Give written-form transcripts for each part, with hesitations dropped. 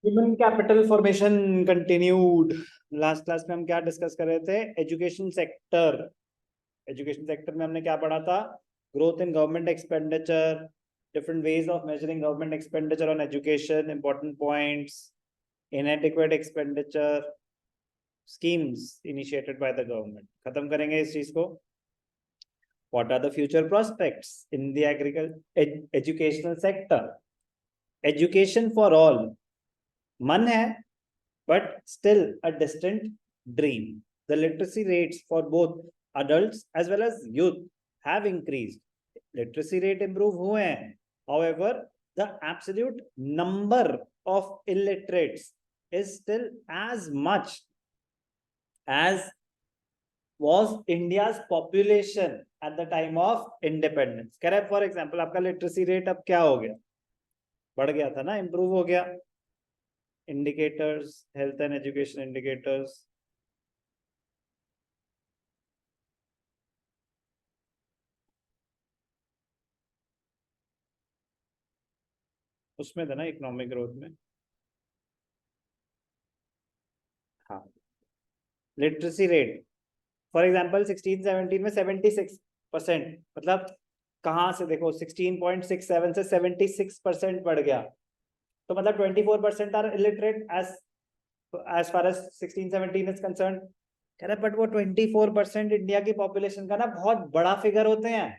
Human capital formation continued. Last class में हम क्या डिस्कस कर रहे थे? Education sector. एजुकेशन सेक्टर में हमने क्या पढ़ा था? Growth in government expenditure, different ways of measuring government expenditure on education, important points, inadequate expenditure, schemes initiated by the government. खत्म करेंगे इस चीज को. What are the future prospects in the educational sector? Education for all. मन है, but still a distant dream. The literacy rates for both adults as well as youth have increased. Literacy rate improve हुए हैं. However, the absolute number of illiterates is still as much as was India's population at the time of independence. कह रहे for example आपका literacy rate अब क्या हो गया? बढ़ गया था ना, improve हो गया. Indicators, health and education indicators. उसमें था ना इकोनॉमिक ग्रोथ में. हाँ, लिटरेसी रेट फॉर एग्जांपल 16-17 में 76%, मतलब कहाँ से देखो 16.67 से 76% बढ़ गया. तो मतलब 24% are illiterate as far as 16-17 is concerned. कह रहे बट वो 24% इंडिया की पॉपुलेशन का ना बहुत बड़ा फिगर होते हैं,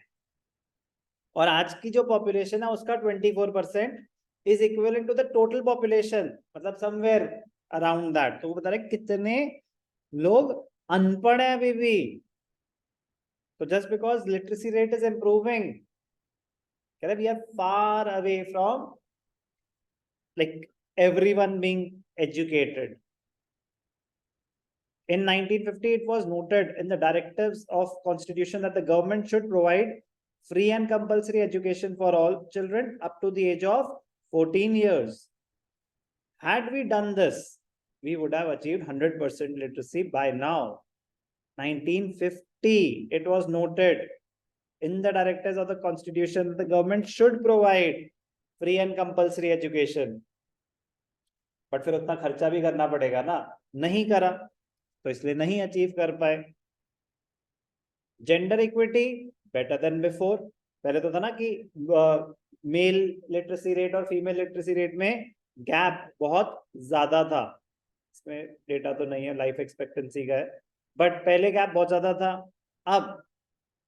और आज की जो पॉपुलेशन है उसका 24% is equivalent to the total population, मतलब समवेयर अराउंड दैट. तो वो बता रहे कितने लोग अनपढ़ हैं अभी भी. तो just because literacy rate is improving, कह रहे we are far away from like everyone being educated. In 1950, it was noted in the directives of Constitution that the government should provide free and compulsory education for all children up to the age of 14 years. Had we done this, we would have achieved 100% literacy by now. 1950, it was noted in the directives of the Constitution that the government should provide free and compulsory education. But फिर उतना खर्चा भी करना पड़ेगा ना, नहीं करा तो इसलिए नहीं अचीव कर पाए. Gender equity better than before. पहले तो था ना कि मेल लिटरेसी रेट और फीमेल लिटरेसी रेट में गैप बहुत ज्यादा था. इसमें डेटा तो नहीं है, लाइफ एक्सपेक्टेंसी का है, बट पहले गैप बहुत ज्यादा था, अब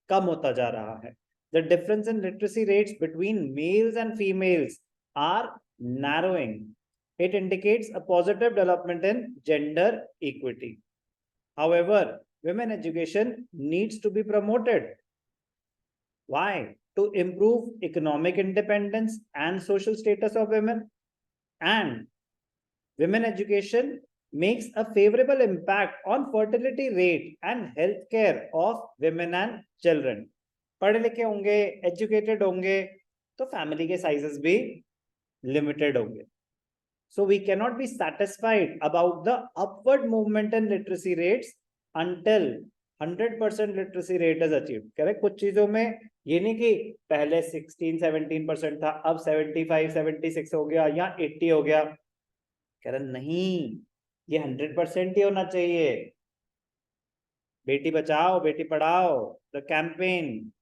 कम होता जा रहा है. The difference in literacy rates between males and females are narrowing. It indicates a positive development in gender equity. However, women education needs to be promoted. Why? To improve economic independence and social status of women. And women education makes a favorable impact on fertility rate and healthcare of women and children. पढ़े लिखे होंगे, educated होंगे, तो family के sizes भी limited होंगे. So we cannot be satisfied about the upward movement in literacy rates until 100% literacy rate is achieved. Correct. कुछ चीजों में ये नहीं कि पहले 16-17% था, अब 75-76 हो गया या 80 हो गया. कह रहे नहीं, ये 100% ही होना चाहिए. Beti Bachao Beti Padhao, the campaign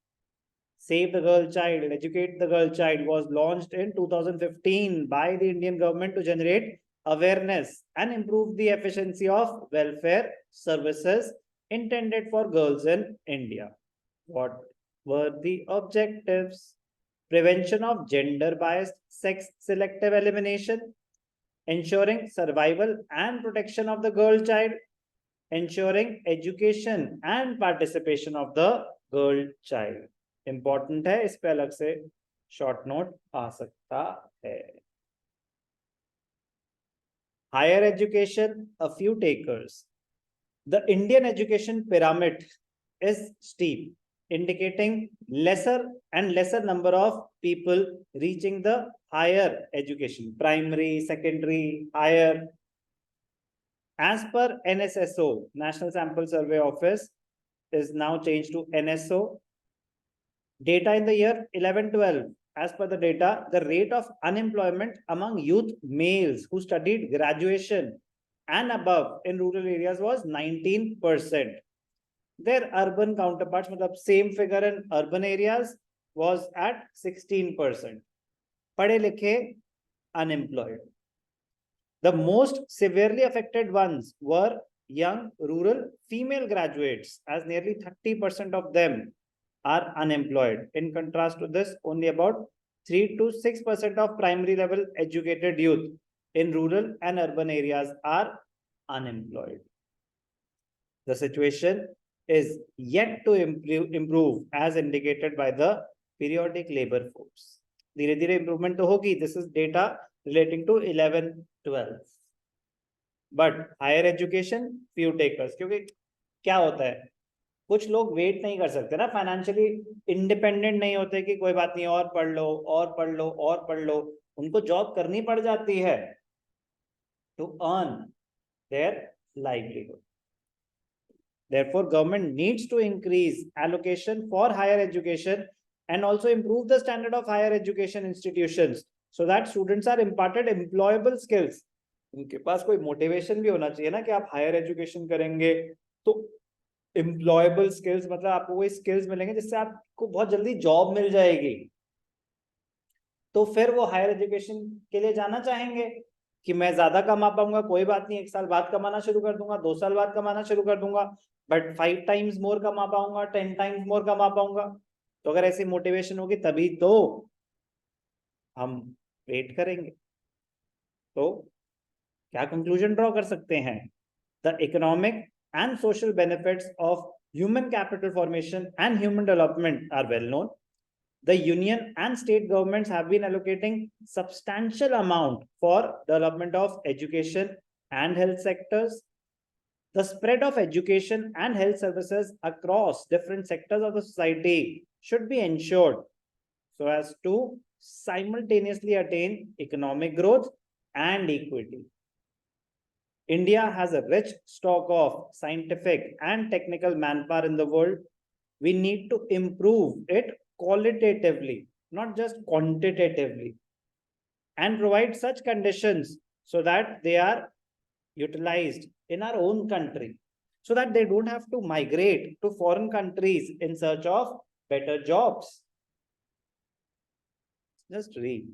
Save the Girl Child, Educate the Girl Child was launched in 2015 by the Indian government to generate awareness and improve the efficiency of welfare services intended for girls in India. What were the objectives? Prevention of gender-biased sex selective elimination, ensuring survival and protection of the girl child, ensuring education and participation of the girl child. Important है, इस पे अलग से short note आ सकता है. Higher education, a few takers. The Indian education pyramid is steep, indicating lesser and lesser number of people reaching the higher education, primary, secondary, higher. As per NSSO, National Sample Survey Office is now changed to NSO. Data in the year 11-12 as per the data, the rate of unemployment among youth males who studied graduation and above in rural areas was 19%. Their urban counterparts, matlab same figure in urban areas, was at 16%. Padhe likhe unemployed. The most severely affected ones were young rural female graduates, as nearly 30% of them are unemployed. In contrast to this, only about 3 to 6% of primary level educated youth in rural and urban areas are unemployed. The situation is yet to improve as indicated by the periodic labor force. धीरे धीरे improvement तो होगी. This is data relating to 11-12. But higher education, few takers. क्योंकि क्या होता है, कुछ लोग वेट नहीं कर सकते ना, फाइनेंशियली इंडिपेंडेंट नहीं होते कि कोई बात नहीं और पढ़ लो और पढ़ लो और पढ़ लो, उनको जॉब करनी पड़ जाती है to earn their livelihood. Therefore, government needs to increase allocation for higher education and also improve the standard of higher education institutions so that students are imparted employable skills. उनके पास कोई मोटिवेशन भी होना चाहिए ना कि आप हायर एजुकेशन करेंगे तो एम्प्लॉयबल स्किल्स, मतलब आपको कोई स्किल्स मिलेंगे जिससे आपको बहुत जल्दी जॉब मिल जाएगी, तो फिर वो हायर एजुकेशन के लिए जाना चाहेंगे कि मैं ज्यादा कमा पाऊंगा, कोई बात नहीं, 1 साल बाद कमाना शुरू कर दूंगा, 2 साल बाद कमाना शुरू कर दूंगा, बट 5 टाइम्स मोर कमा पाऊंगा, 10 टाइम्स मोर कमा पाऊंगा. तो अगर ऐसी मोटिवेशन होगी तभी तो हम वेट करेंगे. तो क्या कंक्लूजन ड्रॉ कर सकते हैं? The economic and social benefits of human capital formation and human development are well known. The union and state governments have been allocating substantial amount for development of education and health sectors. The spread of education and health services across different sectors of the society should be ensured so as to simultaneously attain economic growth and equity. India has a rich stock of scientific and technical manpower in the world. We need to improve it qualitatively, not just quantitatively, and provide such conditions so that they are utilized in our own country, so that they don't have to migrate to foreign countries in search of better jobs. Just read.